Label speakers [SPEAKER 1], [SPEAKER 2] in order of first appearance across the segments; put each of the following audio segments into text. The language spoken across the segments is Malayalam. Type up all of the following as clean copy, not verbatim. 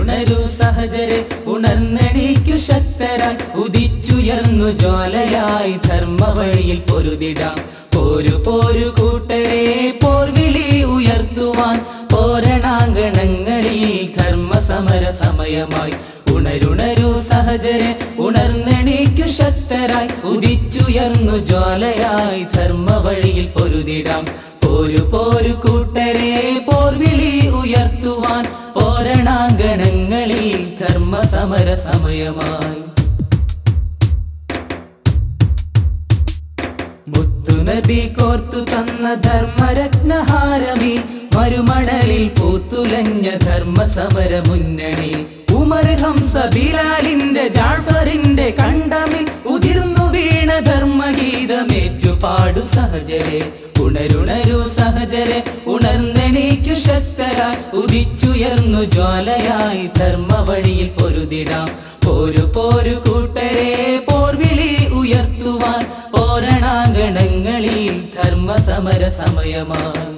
[SPEAKER 1] ഉണരുണരു സഹജരെ ഉണർന്നെണീക്കു ശക്തരായി ഉദിച്ചുയർന്നു ജ്വാലയായി ധർമ്മ വഴിയിൽ പൊരുതിടാം. പോരു പോരു കൂട്ടരെ പോർവിളി ഉയർത്തുവാൻ പോരണാങ്കണങ്ങളിൽ ധർമ്മ സമര സമയമായി. ഉണരുണരു സഹജരെ ഉണർന്നെണീക്കു ശക്തരായി ഉദിച്ചുയർന്നു ജ്വാലയായി ധർമ്മ വഴിയിൽ പൊരുതിടാം. പോരു പോരു കൂട്ടരെ പോർവിളി ഉയർത്തുവാൻ പോരണാങ്കണങ്ങളിൽ ധർമ്മ സമര സമയമായി. മുത്തുനബി കോർത്തു തന്ന ധർമ്മരത്നഹാരമീ മരുമണലിൽ പൂത്തുലഞ്ഞ ധർമ്മ സമര മുന്നണി. ഉമർ ഹംസ ബിലാലിന്റെ ജാഫറിന്റെ കണ്ടമിൽ ഉതിർന്നു വീണ ധർമ്മഗീതമേറ്റു പാടു സഹജരെ. ഉണരുണരു സഹജരെ ഉണർന്നെണീക്കു ശക്തരായി ഉദിച്ചുയർന്നു ജ്വാലയായി ധർമ്മ വഴിയിൽ പൊരുതിടാം. പോരു പോരു കൂട്ടരെ പോർവിളി ഉയർത്തുവാൻ പോരണാങ്കണങ്ങളിൽ ധർമ്മ സമര സമയമായി.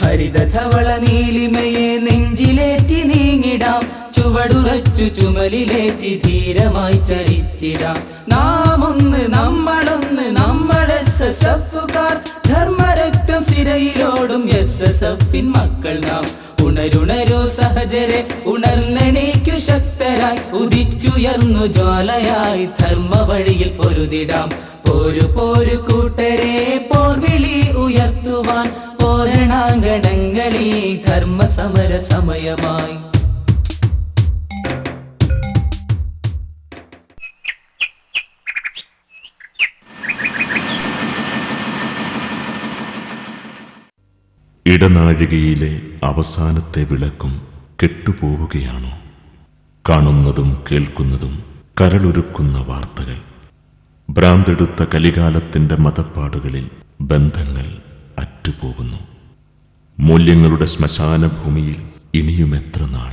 [SPEAKER 1] ഹരിതധവള നീലിമയെ നെഞ്ചിലേറ്റി നീങ്ങിടാം. ചുവടുറച്ചു ചുമലിലേറ്റി ധീരമായി ചരിച്ചിടാം. നാം ഒന്ന് നമ്മളൊന്ന് നമ്മൾ SSFുകാർ. ധർമ്മരക്തം സിരയിലോടും SSFിൻ മക്കൾ നാം. ഉണരുണരു സഹജരെ ഉണർന്നെണീക്കു ശക്തരായി ഉദിച്ചുയർന്നു ജ്വാലയായി ധർമ്മ വഴിയിൽ പൊരുതിടാം. പോരു പോരു കൂട്ടരെ പോർവിളി ഉയർത്തുവാൻ പോരണാങ്കണങ്ങളിൽ ധർമ്മ സമര സമയമായി.
[SPEAKER 2] ഇടനാഴികയിലെ അവസാനത്തെ വിളക്കും കെട്ടുപോവുകയാണോ? കാണുന്നതും കേൾക്കുന്നതും കരളൊരുക്കുന്ന വാർത്തകൾ. ഭ്രാന്തെടുത്ത കലികാലത്തിന്റെ മതപ്പാടുകളിൽ ബന്ധങ്ങൾ അറ്റുപോകുന്നു. മൂല്യങ്ങളുടെ ശ്മശാന ഭൂമിയിൽ ഇനിയുമെത്ര നാൾ?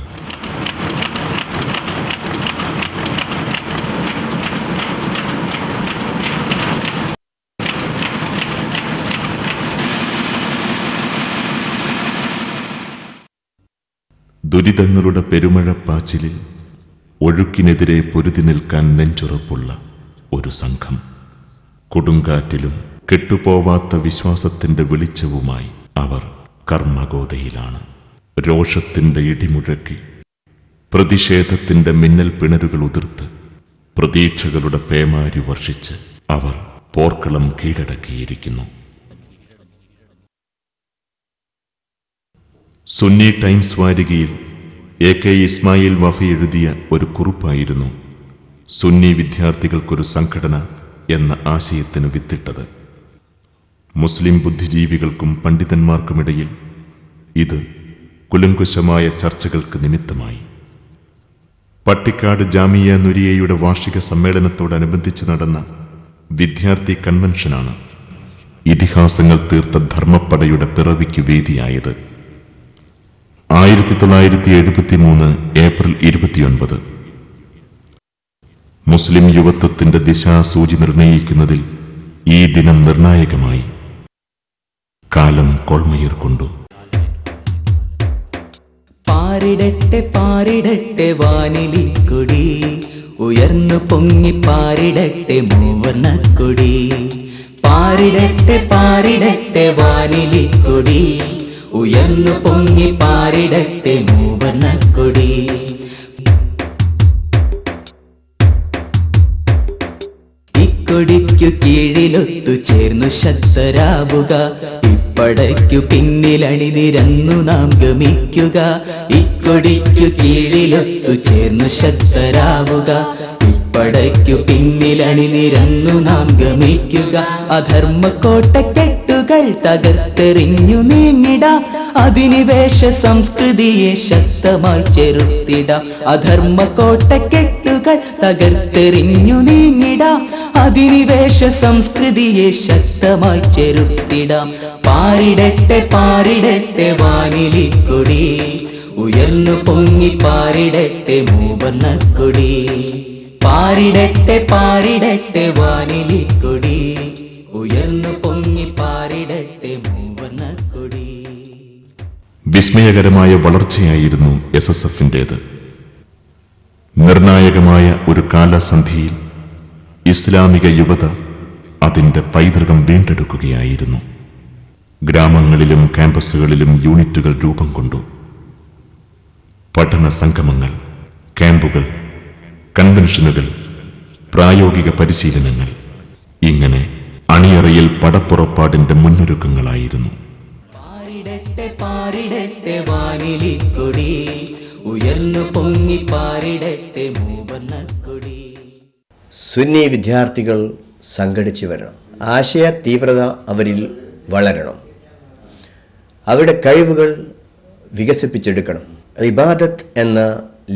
[SPEAKER 2] ദുരിതങ്ങളുടെ പെരുമഴപ്പാച്ചിലിൽ ഒഴുക്കിനെതിരെ പൊരുതി നിൽക്കാൻ നെഞ്ചുറപ്പുള്ള ഒരു സംഘം. കൊടുങ്കാറ്റിലും കെട്ടുപോവാത്ത വിശ്വാസത്തിന്റെ വെളിച്ചവുമായി അവർ കർമ്മഗോതയിലാണ്. രോഷത്തിന്റെ ഇടിമുഴക്കി പ്രതിഷേധത്തിന്റെ മിന്നൽ പിണരുകൾ ഉതിർത്ത് പ്രതീക്ഷകളുടെ പേമാരി വർഷിച്ച് അവർ പോർക്കളം കീഴടക്കിയിരിക്കുന്നു. സുന്നി ടൈംസ് വാരികയിൽ AK ഇസ്മായിൽ വഫി എഴുതിയ ഒരു കുറിപ്പായിരുന്നു സുന്നി വിദ്യാർത്ഥികൾക്കൊരു സംഘടന എന്ന ആശയത്തിന് വിത്തിട്ടത്. മുസ്ലിം ബുദ്ധിജീവികൾക്കും പണ്ഡിതന്മാർക്കുമിടയിൽ ഇത് കുലങ്കുശമായ ചർച്ചകൾക്ക് നിമിത്തമായി. പട്ടിക്കാട് ജാമിയ നുരിയയുടെ വാർഷിക സമ്മേളനത്തോടനുബന്ധിച്ച് നടന്ന വിദ്യാർത്ഥി കൺവെൻഷനാണ് ഇതിഹാസങ്ങൾ തീർത്ത ധർമ്മപ്പടയുടെ പിറവിക്ക് വേദിയായത്. 1973 ഏപ്രിൽ 29 മുസ്ലിം യുവത്വത്തിന്റെ ദിശാസൂചി നിർണയിക്കുന്നതിൽ ഈ ദിനം നിർണായകമായി. കാലം കോൾമയിർ കൊണ്ടു.
[SPEAKER 1] പാരിടട്ടെ പാരിടട്ടെ വാനിലിക്കൊടി, ഉയർന്നു പൊങ്ങി പാരിടട്ടെ മൂവർണ്ണക്കൊടി. പാരിടട്ടെ പാരിടട്ടെ വാനിലിക്കൊടി, ഉയർന്നു പൊങ്ങി പാരിടട്ടെ മൂവർണ്ണക്കൊടി. ഇക്കൊടിക്കു കീഴിലൊത്തു ചേർന്നു ശക്തരാവുക, ഇപ്പടയ്ക്കു പിന്നിലണിനിരന്നു നാം ഗമിക്കുക. ഇക്കൊടിക്കു കീഴിലൊത്തു ചേർന്നു ശക്തരാവുക, ഇപ്പടയ്ക്കു പിന്നിലണിനിരന്നു നാം ഗമിക്കുക. അധർമ്മക്കോട്ടക്കെട്ടുകൾ തകർത്തെറിഞ്ഞു നീങ്ങിടാം, അധിനിവേശ സംസ്കൃതിയെ ശക്തമായി ചെറുത്തിടാം. അധർമ്മക്കോട്ടക്കെട്ടുകൾ തകർത്തെറിഞ്ഞു നീങ്ങിടാം, അധിനിവേശ സംസ്കൃതിയെ ശക്തമായി ചെറുത്തിടാം. പാരിടട്ടെ പാരിടട്ടെ വാനിലിക്കൊടി, ഉയർന്നു പൊങ്ങി പാരിടട്ടെ മൂവർണ്ണക്കൊടി. പാരിടട്ടെ പാരിടട്ടെ വാനിലിക്കൊടി, ഉയർന്നു പൊങ്ങി പാരിടട്ടെ മൂവർണ്ണക്കൊടി.
[SPEAKER 2] വിസ്മയകരമായ വളർച്ചയായിരുന്നു SSFന്റേത്. നിർണായകമായ ഒരു കാലസന്ധിയിൽ ഇസ്ലാമിക യുവത അതിന്റെ പൈതൃകം വീണ്ടെടുക്കുകയായിരുന്നു. ഗ്രാമങ്ങളിലും ക്യാമ്പസുകളിലും യൂണിറ്റുകൾ രൂപം കൊണ്ടു. പഠന സംഗമങ്ങൾ, ക്യാമ്പുകൾ, കൺവെൻഷനുകൾ, പ്രായോഗിക പരിശീലനങ്ങൾ, ഇങ്ങനെ അണിയറയിൽ പടപ്പുറപ്പാടിന്റെ മുന്നൊരുക്കങ്ങളായിരുന്നു.
[SPEAKER 1] പാരിടട്ടെ പാരിടട്ടെ വാനിലിക്കൊടി, ഉയർന്നു പൊങ്ങി പാരിടട്ടെ മൂവർണ്ണക്കൊടി.
[SPEAKER 3] സുന്നി വിദ്യാർത്ഥികൾ സംഘടിച്ചു വരണം. ആശയ തീവ്രത അവരിൽ വളരണം. അവരുടെ കഴിവുകൾ വികസിപ്പിച്ചെടുക്കണം. ഇബാദത്ത് എന്ന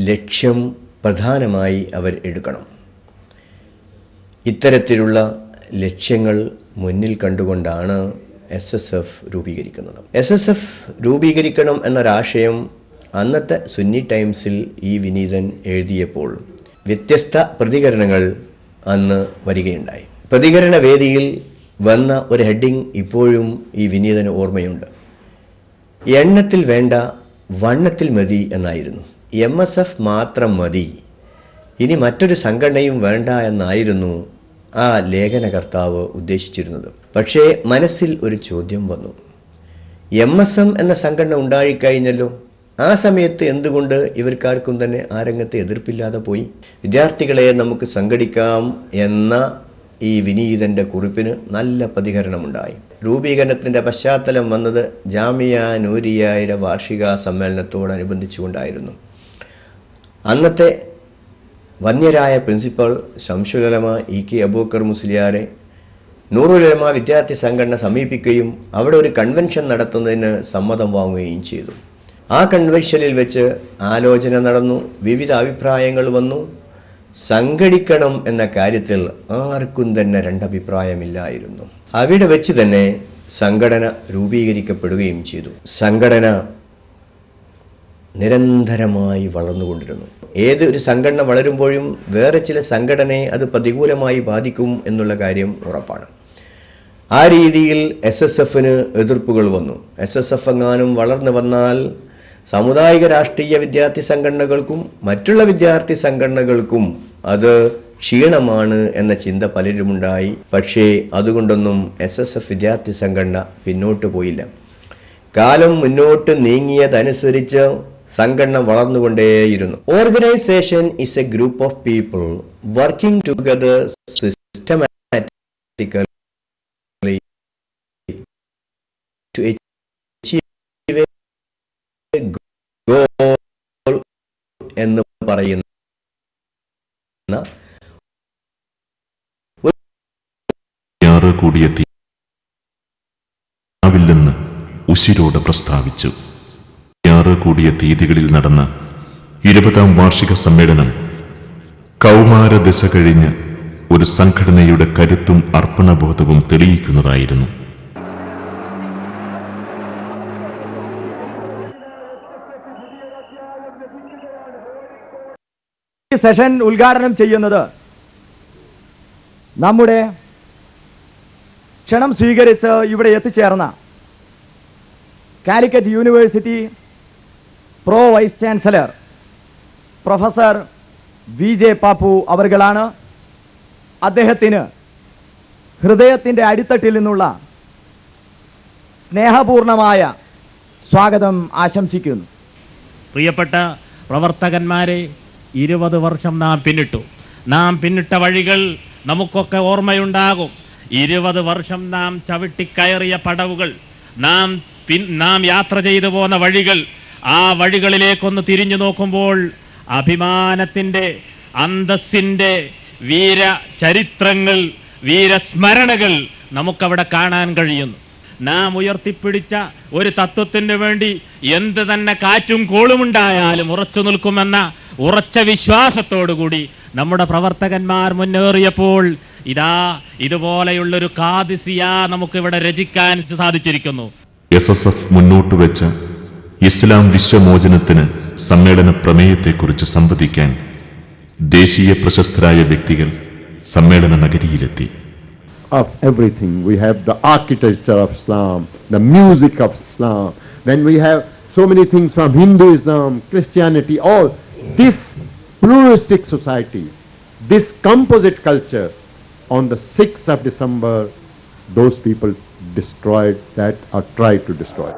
[SPEAKER 3] ലക്ഷ്യം പ്രധാനമായി അവർ എടുക്കണം. ഇത്തരത്തിലുള്ള ലക്ഷ്യങ്ങൾ മുന്നിൽ കണ്ടുകൊണ്ടാണ് SSF രൂപീകരിക്കുന്നത്. SSF രൂപീകരിക്കണം എന്നൊരാശയം അന്നത്തെ സുന്നി ടൈംസിൽ ഈ വിനീതൻ എഴുതിയപ്പോൾ വ്യത്യസ്ത പ്രതികരണങ്ങൾ അന്ന് വരികയുണ്ടായി. പ്രതികരണ വേദിയിൽ വന്ന ഒരു ഹെഡിങ് ഇപ്പോഴും ഈ വിനീതന് ഓർമ്മയുണ്ട്. എണ്ണത്തിൽ വേണ്ട, വണ്ണത്തിൽ മതി എന്നായിരുന്നു. MSF മാത്രം മതി, ഇനി മറ്റൊരു സംഘടനയും വേണ്ട എന്നായിരുന്നു ആ ലേഖനകർത്താവ് ഉദ്ദേശിച്ചിരുന്നത്. പക്ഷേ മനസ്സിൽ ഒരു ചോദ്യം വന്നു. MSM എന്ന സംഘടന ഉണ്ടായിക്കഴിഞ്ഞല്ലോ, ആ സമയത്ത് എന്തുകൊണ്ട് ഇവർക്കാർക്കും തന്നെ ആ രംഗത്ത് എതിർപ്പില്ലാതെ പോയി? വിദ്യാർത്ഥികളെ നമുക്ക് സംഘടിക്കാം എന്ന ഈ വിനീതൻ്റെ കുറിപ്പിന് നല്ല പ്രതികരണമുണ്ടായി. രൂപീകരണത്തിൻ്റെ പശ്ചാത്തലം വന്നത് ജാമിയ നൂരിയയുടെ വാർഷിക സമ്മേളനത്തോടനുബന്ധിച്ചുകൊണ്ടായിരുന്നു. അന്നത്തെ വന്യരായ പ്രിൻസിപ്പൽ ശംസുൽ ഉലമ EK അബൂബക്കർ മുസ്ലിയാരെ നൂറുൽ ഉലമ വിദ്യാർത്ഥി സംഘടന സമീപിക്കുകയും അവിടെ ഒരു കൺവെൻഷൻ നടത്തുന്നതിന് സമ്മതം വാങ്ങുകയും ചെയ്തു. ആ കൺവെൻഷനിൽ വെച്ച് ആലോചന നടന്നു, വിവിധ അഭിപ്രായങ്ങൾ വന്നു. സംഘടിക്കണം എന്ന കാര്യത്തിൽ ആർക്കും തന്നെ രണ്ടഭിപ്രായമില്ലായിരുന്നു. അവിടെ വെച്ച് തന്നെ സംഘടന രൂപീകരിക്കപ്പെടുകയും ചെയ്തു. സംഘടന നിരന്തരമായി വളർന്നുകൊണ്ടിരുന്നു. ഏതൊരു സംഘടന വളരുമ്പോഴും വേറെ ചില സംഘടനയെ അത് പ്രതികൂലമായി ബാധിക്കും എന്നുള്ള കാര്യം ഉറപ്പാണ്. ആ രീതിയിൽ SSFന് എതിർപ്പുകൾ വന്നു. SSF എങ്ങാനും വളർന്നു വന്നാൽ സാമുദായിക രാഷ്ട്രീയ വിദ്യാർത്ഥി സംഘടനകൾക്കും മറ്റുള്ള വിദ്യാർത്ഥി സംഘടനകൾക്കും അത് ക്ഷീണമാണ് എന്ന ചിന്ത പലരുമുണ്ടായി. പക്ഷേ അതുകൊണ്ടൊന്നും SSF വിദ്യാർത്ഥി സംഘടന പിന്നോട്ട് പോയില്ല. കാലം മുന്നോട്ട് നീങ്ങിയതനുസരിച്ച് സംഘടന വളർന്നുകൊണ്ടേയിരുന്നു. Organisation is a group of people working together systematically to achieve a goal എന്ന് പറയുന്ന
[SPEAKER 2] കൂടിയെത്തിയാവില്ലെന്ന് ഉശിരോടെ പ്രസ്താവിച്ചു. കൂടിയ തീയതികളിൽ നടന്ന 20ാം വാർഷിക സമ്മേളനം കൗമാരദശ കഴിഞ്ഞ് ഒരു സംഘടനയുടെ കരുത്തും അർപ്പണബോധവും തെളിയിക്കുന്നതായിരുന്നു.
[SPEAKER 4] ഈ സെഷൻ ഉദ്ഘാടനം ചെയ്യുന്നത് നമ്മുടെ ക്ഷണം സ്വീകരിച്ച് ഇവിടെ എത്തിച്ചേർന്ന Calicut university pro vice chancellor professor VJ Pappu അവർകളാണ്. അദ്ദേഹത്തിന് ഹൃദയത്തിൻ്റെ അടിത്തട്ടിൽ നിന്നുള്ള സ്നേഹപൂർണമായ സ്വാഗതം ആശംസിക്കുന്നു.
[SPEAKER 5] പ്രിയപ്പെട്ട പ്രവർത്തകന്മാരെ, 20 വർഷം നാം പിന്നിട്ട വഴികൾ നമുക്കൊക്കെ ഓർമ്മയുണ്ടാകും. 20 വർഷം നാം ചവിട്ടിക്കയറിയ പടവുകൾ, നാം യാത്ര ചെയ്തു പോന്ന വഴികൾ, ആ വഴികളിലേക്കൊന്ന് തിരിഞ്ഞു നോക്കുമ്പോൾ അഭിമാനത്തിൻ്റെ, അന്തസ്സിൻ്റെ വീര ചരിത്രങ്ങൾ, വീരസ്മരണകൾ നമുക്കവിടെ കാണാൻ കഴിയുന്നു. നാം ഉയർത്തിപ്പിടിച്ച ഒരു തത്വത്തിന് വേണ്ടി എന്ത് തന്നെ കാറ്റും കോളുമുണ്ടായാലും ഉറച്ചു നിൽക്കുമെന്ന ഉറച്ച വിശ്വാസത്തോടുകൂടി നമ്മുടെ പ്രവർത്തകന്മാർ മുന്നേറിയപ്പോൾ ഇതുപോലെയുള്ളൊരു കാദിസിയ നമുക്കിവിടെ രചിക്കാൻ സാധിച്ചിരിക്കുന്നു.
[SPEAKER 2] SSF മുന്നോട്ട് വെച്ച ഇസ്ലാം വിശ്വമോചനത്തിന് സമ്മേളന പ്രമേയത്തെക്കുറിച്ച് സംവദിക്കാൻ ദേശീയ പ്രശസ്തരായ വ്യക്തികൾ സമ്മേളന നഗരിയിലെത്തി.
[SPEAKER 6] Of everything, we have the architecture of Islam, the music of Islam, then we have so many things from Hinduism, Christianity, all. This pluralistic society, this composite culture, on the 6th of December, those people destroyed that or tried to destroy it.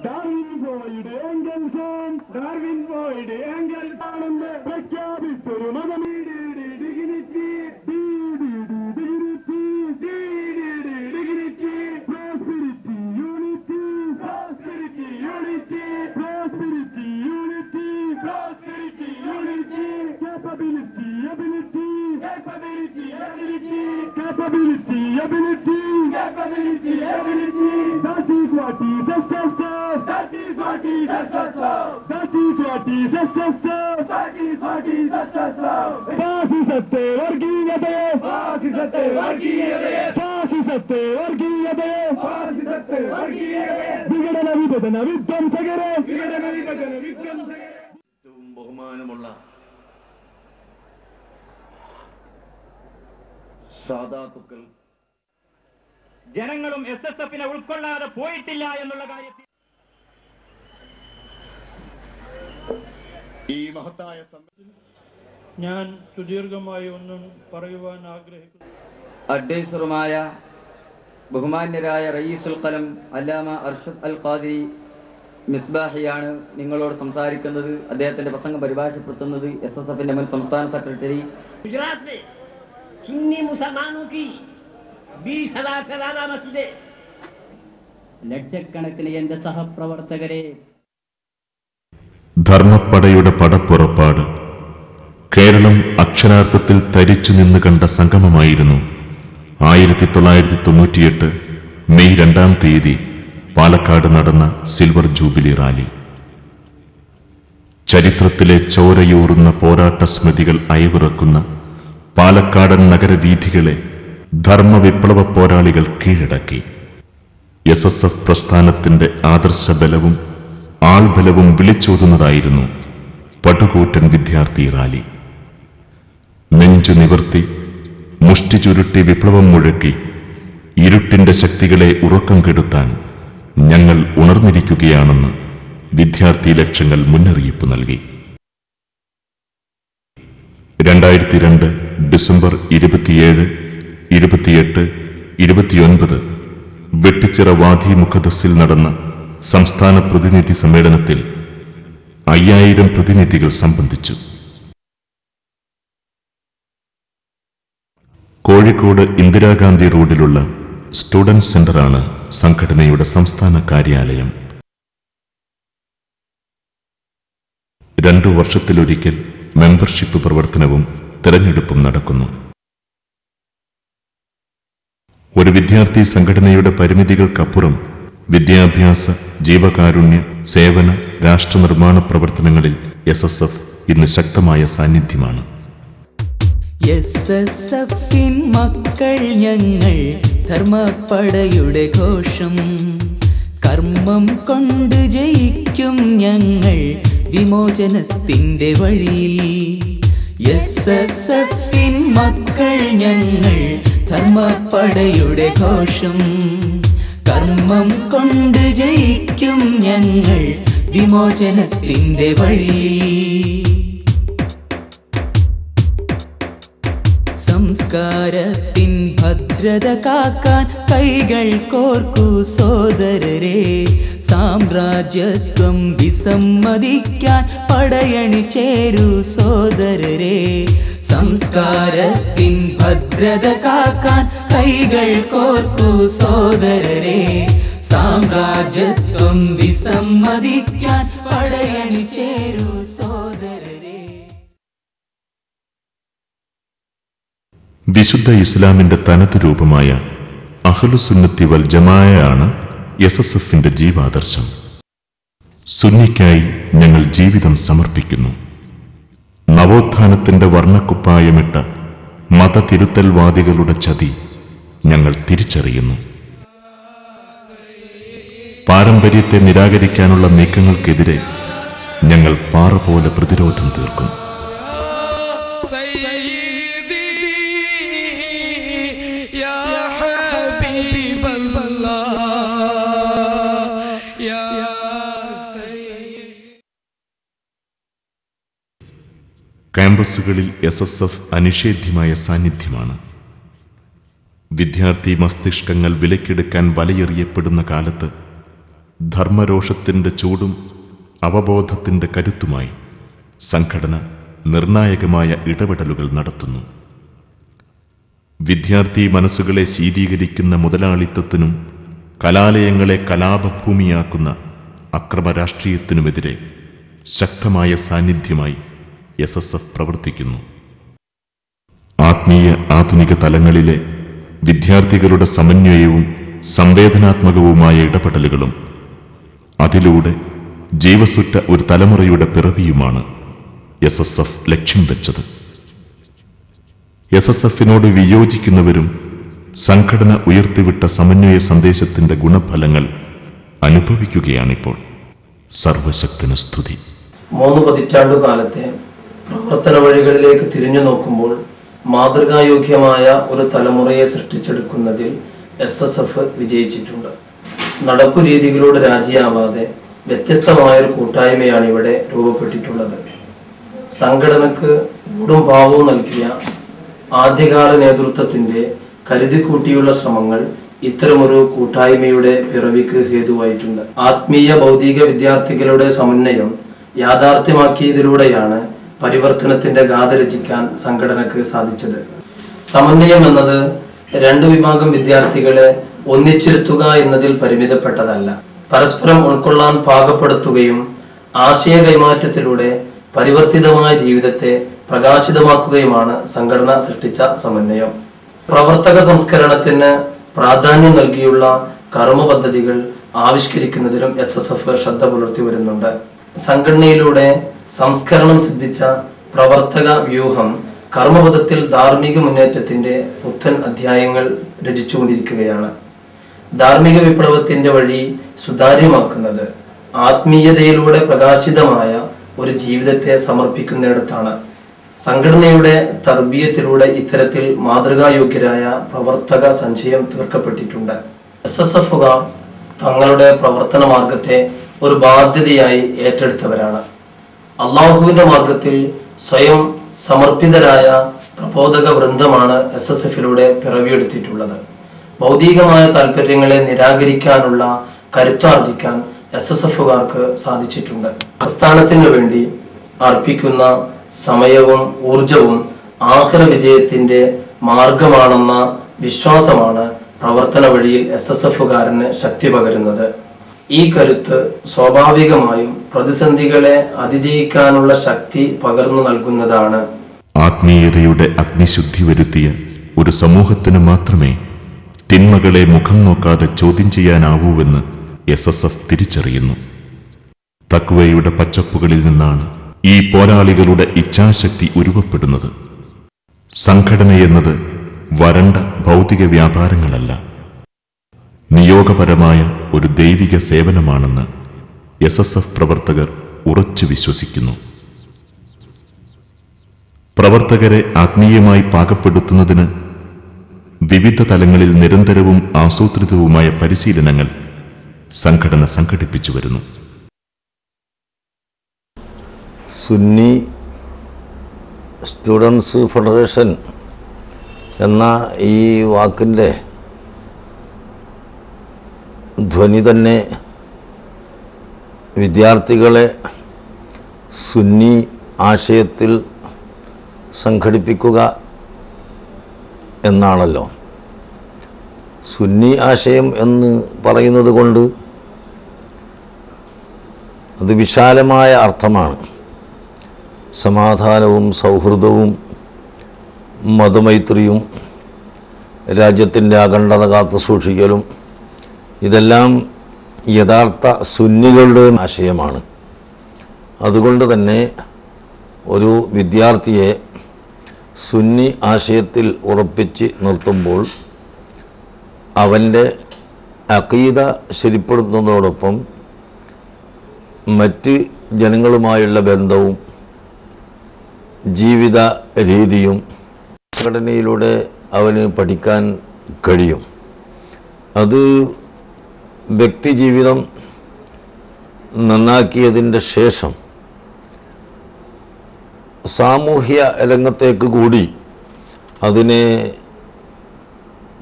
[SPEAKER 7] Darwin Boyd Engels ആണെന്ന് പ്രഖ്യാപിച്ചൊരു മതമീട് dignity dignity prosperity unity prosperity unity prosperity unity prosperity unity capability ability capability ability capability ability capability ability that is what is SSF that is what is SSF that is what is SSF that is what is SSF ഫാസിസത്തെ വർഗീയതയെ ഫാസിസത്തെ വർഗീയതയെ ഫാസിസത്തെ വർഗീയതയെ ഫാസിസത്തെ വർഗീയതയെ വിഘടന വിഭജന വിധ്വംസകരെ വിഘടന വിഭജന വിധ്വംസകരെ
[SPEAKER 8] ഏറ്റവും ബഹുമാനമുള്ള സാദാത്തുക്കൾ
[SPEAKER 4] ജനങ്ങളും SSFനെ ഉൾക്കൊള്ളാതെ പോയിട്ടില്ല എന്നുള്ള കാര്യത്തിൽ
[SPEAKER 7] ഈ മഹത്തായ ഞാൻ സുദീർഘമായി ഒന്നും പറയുവാൻ ആഗ്രഹിക്കുന്നു.
[SPEAKER 9] അഡ്വൈസറുമായ ബഹുമാന്യരായ റയീസുൽ ഖലം അല്ലാമ അർഷദ് അൽ ഖാദിരി മിസ്ബാഹിയാണ് നിങ്ങളോട് സംസാരിക്കുന്നത്. അദ്ദേഹത്തിന്റെ പ്രസംഗം പരിഭാഷപ്പെടുത്തുന്നത് SSFന്റെ മുൻ സംസ്ഥാന സെക്രട്ടറി.
[SPEAKER 10] ഗുജറാത്ത് में सुन्नी मुसलमानों की 20,000 से ज्यादा मस्जिदें,
[SPEAKER 9] ലക്ഷക്കണക്കിന് എന്റെ സഹപ്രവർത്തകരെ,
[SPEAKER 2] ധർമ്മപ്പടയുടെ പടപ്പുറപ്പാട് കേരളം അക്ഷരാർത്ഥത്തിൽ തരിച്ചു നിന്ന് കണ്ട സംഗമമായിരുന്നു 1998 മെയ് 2-ാം തീയതി പാലക്കാട് നടന്ന സിൽവർ ജൂബിലി റാലി. ചരിത്രത്തിലെ ചോരയൂറുന്ന പോരാട്ട സ്മൃതികൾ അയവിറക്കുന്ന പാലക്കാടൻ നഗരവീഥികളെ ധർമ്മവിപ്ലവ പോരാളികൾ കീഴടക്കി. SSF പ്രസ്ഥാനത്തിന്റെ ആദർശബലവും ആൾബലവും വിളിച്ചോതുന്നതായിരുന്നു പടുകൂറ്റൻ വിദ്യാർത്ഥി റാലി. നെഞ്ചു നിവർത്തി മുഷ്ടി ചുരുട്ടി വിപ്ലവം മുഴക്കി ഇരുട്ടിന്റെ ശക്തികളെ ഉറക്കം കെടുത്താൻ ഞങ്ങൾ ഉണർന്നിരിക്കുകയാണെന്ന് വിദ്യാർത്ഥി ലക്ഷങ്ങൾ മുന്നറിയിപ്പ് നൽകി. 2002 ഡിസംബർ 27, 28, 29 വെട്ടിച്ചിറ വാദി മുഖദസ്സിൽ നടന്ന സംസ്ഥാന പ്രതിനിധി സമ്മേളനത്തിൽ 5000 പ്രതിനിധികൾ സംബന്ധിച്ചു. കോഴിക്കോട് ഇന്ദിരാഗാന്ധി റോഡിലുള്ള സ്റ്റുഡന്റ് സെന്ററാണ് സംഘടനയുടെ സംസ്ഥാന കാര്യാലയം. 2 വർഷത്തിലൊരിക്കൽ മെമ്പർഷിപ്പ് പ്രവർത്തനവും തെരഞ്ഞെടുപ്പും നടക്കുന്നു. ഒരു വിദ്യാർത്ഥി സംഘടനയുടെ പരിമിതികൾക്കപ്പുറം വിദ്യാഭ്യാസ, ജീവകാരുണ്യ, സേവന, രാഷ്ട്രനിർമ്മാണ പ്രവർത്തനങ്ങളിൽ SSF ഇന്ന് ശക്തമായ സാന്നിധ്യമാണ്.
[SPEAKER 1] SSFിൻ മക്കൾ ഞങ്ങൾ, ധർമ്മപ്പടയുടെ ഘോഷം. കർമ്മം കൊണ്ട് ജയിക്കും ഞങ്ങൾ വിമോചനത്തിൻ്റെ വഴിയിൽ. SSFിൻ മക്കൾ ഞങ്ങൾ, ധർമ്മപ്പടയുടെ ഘോഷം. കർമ്മം കൊണ്ട് ജയിക്കും ഞങ്ങൾ വിമോചനത്തിൻ്റെ വഴിയിൽ. സംസ്കാരത്തിൻ ഭദ്രത കാക്കാൻ കൈകൾ കോർക്കൂ സോദരരെ. സാമ്രാജ്യത്വം വിസമ്മതിക്കാൻ പടയണി ചേരൂ സോദരരെ. സംസ്കാരത്തിൻ ഭദ്രത കാക്കാൻ കൈകൾ കോർക്കൂ സോദരരെ. സാമ്രാജ്യത്വം വിസമ്മതിക്കാൻ പടയണി ചേരൂ സോദരരെ.
[SPEAKER 2] വിശുദ്ധ ഇസ്ലാമിന്റെ തനത് രൂപമായ അഹ്ലുസുന്നത്തി വൽ ജമാഅയാണ് SSFിന്റെ ജീവാദർശം. സുന്നിക്കായി ഞങ്ങൾ ജീവിതം സമർപ്പിക്കുന്നു. നവോത്ഥാനത്തിന്റെ വർണ്ണക്കുപ്പായമിട്ട മതതിരുത്തൽവാദികളുടെ ചതി ഞങ്ങൾ തിരിച്ചറിയുന്നു. പാരമ്പര്യത്തെ നിരാകരിക്കാനുള്ള നീക്കങ്ങൾക്കെതിരെ ഞങ്ങൾ പാറ പോലെ പ്രതിരോധം തീർക്കും. ക്യാമ്പസുകളിൽ SSF അനിഷേധ്യമായ സാന്നിധ്യമാണ്. വിദ്യാർത്ഥി മസ്തിഷ്കങ്ങൾ വിലക്കെടുക്കാൻ വലയെറിയപ്പെടുന്ന കാലത്ത് ധർമ്മരോഷത്തിൻ്റെ ചൂടും അവബോധത്തിൻ്റെ കരുത്തുമായി സംഘടന നിർണായകമായ ഇടപെടലുകൾ നടത്തുന്നു. വിദ്യാർത്ഥി മനസ്സുകളെ ശീതീകരിക്കുന്ന മുതലാളിത്തത്തിനും കലാലയങ്ങളെ കലാപഭൂമിയാക്കുന്ന അക്രമരാഷ്ട്രീയത്തിനുമെതിരെ ശക്തമായ സാന്നിധ്യമായി SSF പ്രവർത്തിക്കുന്നു. ആത്മീയ ആധുനിക തലങ്ങളിലെ വിദ്യാർത്ഥികളുടെ സമന്വയവും സംവേദനാത്മകവുമായ ഇടപെടലുകളും അതിലൂടെ ജീവസുറ്റ ഒരു തലമുറയുടെ പിറവിയുമാണ് SSF ലക്ഷ്യം വെച്ചത്. SSFിനോട് വിയോജിക്കുന്നവരും സംഘടന ഉയർത്തിവിട്ട സമന്വയ സന്ദേശത്തിന്റെ ഗുണഫലങ്ങൾ അനുഭവിക്കുകയാണിപ്പോൾ. സർവശക്തന് സ്തുതി.
[SPEAKER 11] 3 പതിറ്റാണ്ടുകാലത്തെ പ്രവർത്തന വഴികളിലേക്ക് തിരിഞ്ഞു നോക്കുമ്പോൾ മാതൃകായോഗ്യമായ ഒരു തലമുറയെ സൃഷ്ടിച്ചെടുക്കുന്നതിൽ SSF വിജയിച്ചിട്ടുണ്ട്. നടപ്പു രീതികളോട് രാജിയാവാതെ വ്യത്യസ്തമായൊരു കൂട്ടായ്മയാണ് ഇവിടെ രൂപപ്പെട്ടിട്ടുള്ളത്. സംഘടനക്ക് ഊടും ഭാവവും നൽകിയ ആദ്യകാല നേതൃത്വത്തിന്റെ കരുതിക്കൂട്ടിയുള്ള ശ്രമങ്ങൾ ഇത്തരമൊരു കൂട്ടായ്മയുടെ പിറവിക്ക് ഹേതുവായിട്ടുണ്ട്. ആത്മീയ ഭൗതിക വിദ്യാർത്ഥികളുടെ സമന്വയം യാഥാർത്ഥ്യമാക്കിയതിലൂടെയാണ് പരിവർത്തനത്തിന്റെ ഗാഥ രചിക്കാൻ സംഘടനക്ക് സാധിച്ചത്. സമന്വയം എന്നത് 2 വിഭാഗം വിദ്യാർത്ഥികളെ ഒന്നിച്ചിരുത്തുക എന്നതിൽ പരിമിതപ്പെട്ടതല്ല. പരസ്പരം ഉൾക്കൊള്ളാൻ പാകപ്പെടുത്തുകയും ആശയ കൈമാറ്റത്തിലൂടെ പരിവർത്തിതമായ ജീവിതത്തെ പ്രകാശിതമാക്കുകയുമാണ് സംഘടന സൃഷ്ടിച്ച സമന്വയം. പ്രവർത്തക സംസ്കരണത്തിന് പ്രാധാന്യം നൽകിയുള്ള കർമ്മ പദ്ധതികൾ ആവിഷ്കരിക്കുന്നതിലും SSF ശ്രദ്ധ പുലർത്തി വരുന്നുണ്ട്. സംഘടനയിലൂടെ സംസ്കരണം സിദ്ധിച്ച പ്രവർത്തക വ്യൂഹം കർമ്മപഥത്തിൽ ധാർമ്മിക മുന്നേറ്റത്തിന്റെ പുത്തൻ അധ്യായങ്ങൾ രചിച്ചുകൊണ്ടിരിക്കുകയാണ്. ധാർമ്മിക വിപ്ലവത്തിന്റെ വഴി സുതാര്യമാക്കുന്നത് ആത്മീയതയിലൂടെ പ്രകാശിതമായ ഒരു ജീവിതത്തെ സമർപ്പിക്കുന്നിടത്താണ്. സംഘടനയുടെ തർബീയത്തിലൂടെ ഇത്തരത്തിൽ മാതൃകായോഗ്യരായ പ്രവർത്തക സഞ്ചയം തീർക്കപ്പെട്ടിട്ടുണ്ട്. SSFകാർ തങ്ങളുടെ പ്രവർത്തന മാർഗത്തെ ഒരു ബാധ്യതയായി ഏറ്റെടുത്തവരാണ്. അള്ളാഹുവിന്റെ മാർഗത്തിൽ സ്വയം സമർപ്പിതരായ പ്രബോധക വൃന്ദമാണ് SSFിലൂടെ പിറവിയെടുത്തിട്ടുള്ളത്. ഭൗതികമായ താല്പര്യങ്ങളെ നിരാകരിക്കാനുള്ള കരുത്താർജിക്കാൻ SSFകാർക്ക് സാധിച്ചിട്ടുണ്ട്. പ്രസ്ഥാനത്തിനു വേണ്ടി അർപ്പിക്കുന്ന സമയവും ഊർജവും ആഖിറ വിജയത്തിന്റെ മാർഗമാണെന്ന വിശ്വാസമാണ് പ്രവർത്തന വഴിയിൽ SSFകാരന് ശക്തി പകരുന്നത്. ഈ കരുത്ത് സ്വാഭാവികമായും പ്രതിസന്ധികളെ അതിജയിക്കാനുള്ള ശക്തി പകർന്നു നൽകുന്നതാണ്.
[SPEAKER 2] ആത്മീയതയുടെ അഗ്നിശുദ്ധി വരുത്തിയ ഒരു സമൂഹത്തിന് മാത്രമേ തിന്മകളെ മുഖം നോക്കാതെ ചോദ്യം ചെയ്യാനാവൂവെന്ന് SSF തിരിച്ചറിയുന്നു. തക്വയുടെ പച്ചപ്പുകളിൽ നിന്നാണ് ഈ പോരാളികളുടെ ഇച്ഛാശക്തി ഉരുവപ്പെടുന്നത്. സംഘടനയെന്നത് വരണ്ട ഭൗതിക വ്യാപാരങ്ങളല്ല, നിയോഗപരമായ ഒരു ദൈവിക സേവനമാണെന്ന് SSF പ്രവർത്തകർ ഉറച്ചു വിശ്വസിക്കുന്നു. പ്രവർത്തകരെ ആത്മീയമായി പാകപ്പെടുത്തുന്നതിന് വിവിധ തലങ്ങളിൽ നിരന്തരവും ആസൂത്രിതവുമായ പരിശീലനങ്ങൾ സംഘടന സംഘടിപ്പിച്ചു വരുന്നു.
[SPEAKER 12] സുന്നി സ്റ്റുഡൻസ് ഫെഡറേഷൻ എന്ന ഈ വാക്കിൻ്റെ ധ്വനി തന്നെ വിദ്യാർത്ഥികളെ സുന്നി ആശയത്തിൽ സംഘടിപ്പിക്കുക എന്നാണല്ലോ. സുന്നി ആശയം എന്ന് പറയുന്നത് കൊണ്ട് അത് വിശാലമായ അർത്ഥമാണ്. സമാധാനവും സൗഹൃദവും മതമൈത്രിയും രാജ്യത്തിൻ്റെ അഖണ്ഡത കാത്തു സൂക്ഷിക്കലും ഇതെല്ലാം യഥാർത്ഥ സുന്നികളുടെ ആശയമാണ്. അതുകൊണ്ട് തന്നെ ഒരു വിദ്യാർത്ഥിയെ സുന്നി ആശയത്തിൽ ഉറപ്പിച്ച് നിർത്തുമ്പോൾ അവൻ്റെ അഖീദ ശരിപ്പെടുത്തുന്നതോടൊപ്പം മറ്റ് ജനങ്ങളുമായുള്ള ബന്ധവും ജീവിത രീതിയും സംഘടനയിലൂടെ അവന് പഠിക്കാൻ കഴിയും. അത് വ്യക്തിജീവിതം നന്നാക്കിയതിൻ്റെ ശേഷം സാമൂഹ്യ രംഗത്തേക്ക് കൂടി അതിനെ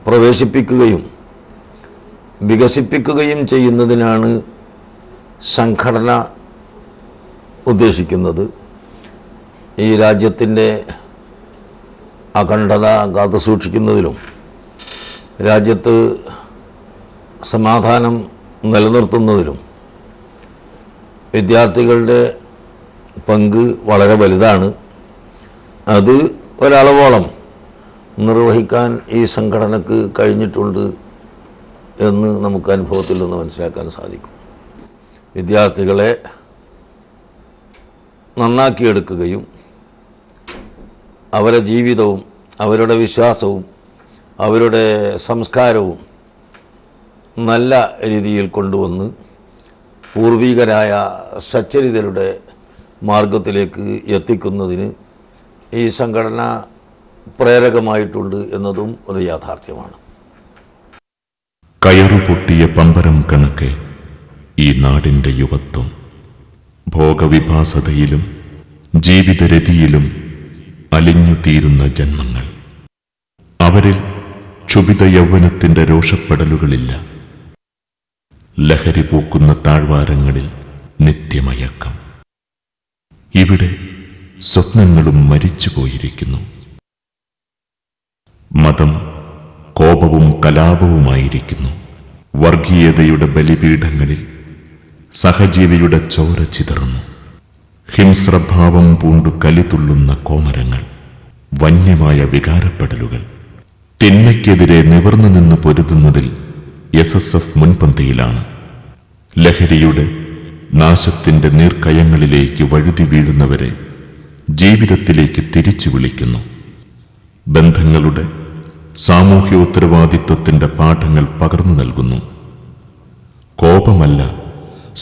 [SPEAKER 12] പ്രവേശിപ്പിക്കുകയും വികസിപ്പിക്കുകയും ചെയ്യുന്നതിനാണ് സംഘടന ഉദ്ദേശിക്കുന്നത്. ഈ രാജ്യത്തിൻ്റെ അഖണ്ഡത കാത്തു സൂക്ഷിക്കുന്നതിലും രാജ്യത്ത് സമാധാനം നിലനിർത്തുന്നതിലും വിദ്യാർത്ഥികളുടെ പങ്ക് വളരെ വലുതാണ്. അത് ഒരളവോളം നിർവഹിക്കാൻ ഈ സംഘടനക്ക് കഴിഞ്ഞിട്ടുണ്ട് എന്ന് നമുക്ക് അനുഭവത്തിൽ നിന്ന് മനസ്സിലാക്കാൻ സാധിക്കും. വിദ്യാർത്ഥികളെ നന്നാക്കിയെടുക്കുകയും അവരുടെ ജീവിതവും അവരുടെ വിശ്വാസവും അവരുടെ സംസ്കാരവും നല്ല രീതിയിൽ കൊണ്ടുവന്ന് പൂർവികരായ സച്ചരിതരുടെ മാർഗത്തിലേക്ക് എത്തിക്കുന്നതിന് ഈ സംഘടന പ്രേരകമായിട്ടുണ്ട് എന്നതും ഒരു യാഥാർത്ഥ്യമാണ്.
[SPEAKER 2] കയറുപൊട്ടിയ പമ്പരം കണക്കെ ഈ നാടിൻ്റെ യുവത്വം ഭോഗവിഭാസതയിലും ജീവിതരതിയിലും അലിഞ്ഞുതീരുന്ന ജന്മങ്ങൾ. അവരിൽ ക്ഷുഭിത യൗവനത്തിൻ്റെ രോഷപ്പെടലുകളില്ല. ലഹരി പൂക്കുന്ന താഴ്വാരങ്ങളിൽ നിത്യമയക്കം. ഇവിടെ സ്വപ്നങ്ങളും മരിച്ചുപോയിരിക്കുന്നു. മതം കോപവും കലാപവുമായിരിക്കുന്നു. വർഗീയതയുടെ ബലിപീഠങ്ങളിൽ സഹജീവിയുടെ ചോര ചിതറുന്നു. ഹിംസ്രഭാവം പൂണ്ടു കലിതുള്ളുന്ന കോമരങ്ങൾ, വന്യമായ വികാരപ്പെടലുകൾ. തിന്മയ്ക്കെതിരെ നിവർന്നു നിന്ന് പൊരുതുന്നതിൽ SSF മുൻപന്തിയിലാണ്. ലഹരിയുടെ നാശത്തിന്റെ നീർക്കയങ്ങളിലേക്ക് വഴുതി വീഴുന്നവരെ ജീവിതത്തിലേക്ക് തിരിച്ചു വിളിക്കുന്നു. ബന്ധങ്ങളുടെ സാമൂഹ്യ ഉത്തരവാദിത്വത്തിന്റെ പാഠങ്ങൾ പകർന്നു നൽകുന്നു. കോപമല്ല,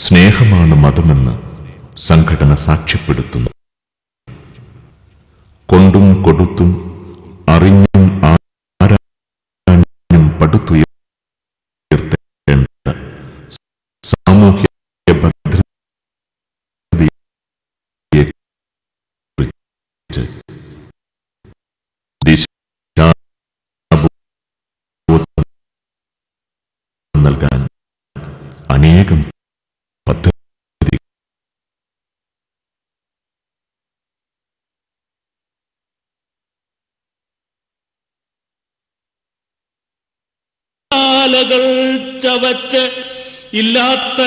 [SPEAKER 2] സ്നേഹമാണ് മതമെന്ന് സംഘടന സാക്ഷ്യപ്പെടുത്തുന്നു. കൊണ്ടും കൊടുത്തും അറിഞ്ഞും ആരാഞ്ഞും പടുത്തുയർത്തേണ്ട സാമൂഹ്യ ഭദ്രതയെക്കുറിച്ച് ദിശാബോധം നൽകാൻ അനേകം പദ്ധതി
[SPEAKER 7] ചവച്ച് ഇല്ലാത്ത